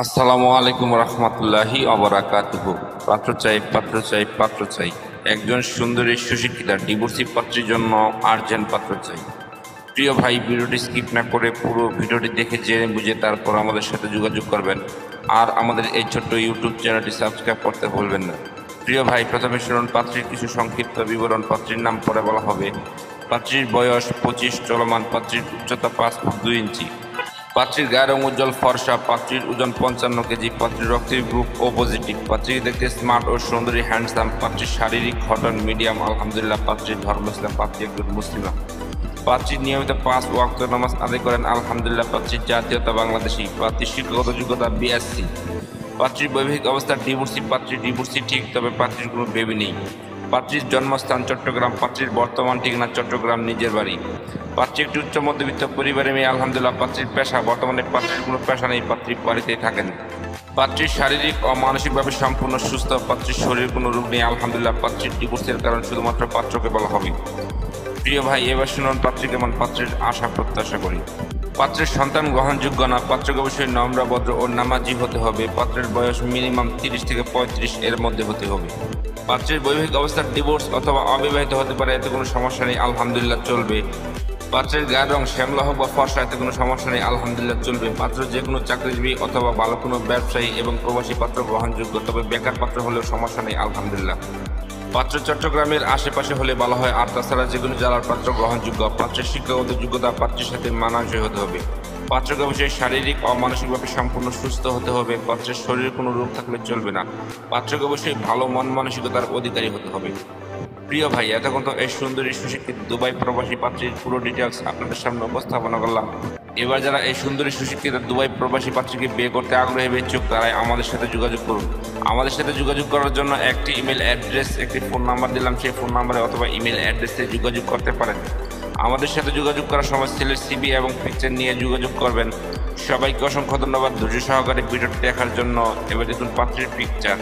আসসালামু আলাইকুম রহমতুল্লাহি অবরাকাতুহু। পাত্র চাই, পাত্র চাই, পাত্র চাই। একজন সুন্দরী সুশিক্ষিতা ডিভোর্সি পাত্রীর জন্য আর্জেন্ট পাত্র চাই। প্রিয় ভাই, ভিডিওটি স্কিপ না করে পুরো ভিডিওটি দেখে জেনে বুঝে তারপর আমাদের সাথে যোগাযোগ করবেন। আর আমাদের এই ছোট্ট ইউটিউব চ্যানেলটি সাবস্ক্রাইব করতে ভুলবেন না। প্রিয় ভাই, প্রথমে শুনুন পাত্রীর কিছু সংক্ষিপ্ত বিবরণ। পাত্রীর নাম পরে বলা হবে। পাত্রীর বয়স 25, চলমান। পাত্রীর উচ্চতা 5 ফুট 2 ইঞ্চি। পাত্রীর গায়ের রং উজ্জ্বল ফর্সা। পাত্রীর ওজন 55 কেজি। পাত্রীর রক্তের গ্রুপ ও পজিটিভ। পাত্রীকে দেখতে স্মার্ট ও সুন্দরী, হ্যান্ডসাম। পাত্রীর শারীরিক গঠন মিডিয়াম আলহামদুলিল্লাহ। পাত্রীর ধর্ম ইসলাম। পাত্রী একজন মুসলিমা। পাত্রী নিয়মিত 5 ওয়াক্ত নামাজ আদায় করেন আলহামদুলিল্লাহ। পাত্রীর জাতীয়তা বাংলাদেশি। পাত্রীর শিক্ষাগত যোগ্যতা BSc। পাত্রীর বৈবাহিক অবস্থা ডিভোর্সি। পাত্রীর ডিভোর্সি ঠিক, তবে পাত্রীর কোনো বেবি নেই। পাত্রীর জন্মস্থান চট্টগ্রাম। পাত্রীর বর্তমান ঠিকানা চট্টগ্রাম, নিজের বাড়ি। পাত্রী একটি উচ্চ মধ্যবিত্ত পরিবারের মেয়ে আলহামদুলিল্লাহ। পাত্রীর পেশা, বর্তমানে পাত্রীর কোনো পেশা নেই। পাত্রী বাড়িতেই থাকেন। পাত্রীর শারীরিক ও মানসিকভাবে সম্পূর্ণ সুস্থ। পাত্রীর শরীরে কোনো রোগ নেই আলহামদুলিল্লাহ। পাত্রীর ডিভোর্সের কারণ শুধুমাত্র পাত্রকে বলা হবে। প্রিয় ভাই, এবার শুনুন পাত্রী কেমন। পাত্রের আশা প্রত্যাশা করি। পাত্রের সন্তান গ্রহণযোগ্য না। পাত্রকে অবশ্যই নম্র, ভদ্র ও নামাজি হতে হবে। পাত্রের বয়স মিনিমাম 30 থেকে 35 এর মধ্যে হতে হবে। পাত্রের বৈবাহিক অবস্থা ডিভোর্স অথবা অবিবাহিত হতে পারে, এতে কোনো সমস্যা নেই আলহামদুলিল্লাহ, চলবে। পাত্রের গায়ের রং শ্যামলা হোক বা ফর্সা, এতে কোনো সমস্যা নেই আলহামদুলিল্লাহ, চলবে। পাত্র যে কোনো চাকরিজীবী অথবা ভালো কোনো ব্যবসায়ী এবং প্রবাসী পাত্র গ্রহণযোগ্য, তবে বেকার পাত্র হলেও সমস্যা নেই আলহামদুলিল্লাহ। পাত্র চট্টগ্রামের আশেপাশে হলে ভালো হয়, আর তাছাড়া যে কোনো জেলার পাত্র গ্রহণযোগ্য। পাত্রের শিক্ষাগত যোগ্যতা, পাত্রের সাথে মানানসই হতে হবে। পাত্রকে অবশ্যই শারীরিক ও মানসিকভাবে সম্পূর্ণ সুস্থ হতে হবে। পাত্রের শরীরে কোনো রোগ থাকলে চলবে না। পাত্রকে অবশ্যই ভালো মন মানসিকতার অধিকারী হতে হবে। প্রিয় ভাই, এতক্ষণ তো এই সুন্দরী সুশিক্ষিত দুবাই প্রবাসী পাত্রীর পুরো ডিটেলস আপনাদের সামনে উপস্থাপনা করলাম। এবার যারা এই সুন্দরী সুশিক্ষিত দুবাই প্রবাসী পাত্রীকে বিয়ে করতে আগ্রহী বা ইচ্ছুক, তারাই আমাদের সাথে যোগাযোগ করুন। আমাদের সাথে যোগাযোগ করার জন্য একটি ইমেল অ্যাড্রেস, একটি ফোন নাম্বার দিলাম। সেই ফোন নাম্বারে অথবা ইমেল অ্যাড্রেসে যোগাযোগ করতে পারেন। আমাদের সাথে যোগাযোগ করার সময় ছেলের CV এবং পিকচার নিয়ে যোগাযোগ করবেন। সবাইকে অসংখ্য ধন্যবাদ ধৈর্য সহকারে ভিডিওটি দেখার জন্য। এবার দেখুন পাত্রীর পিকচার।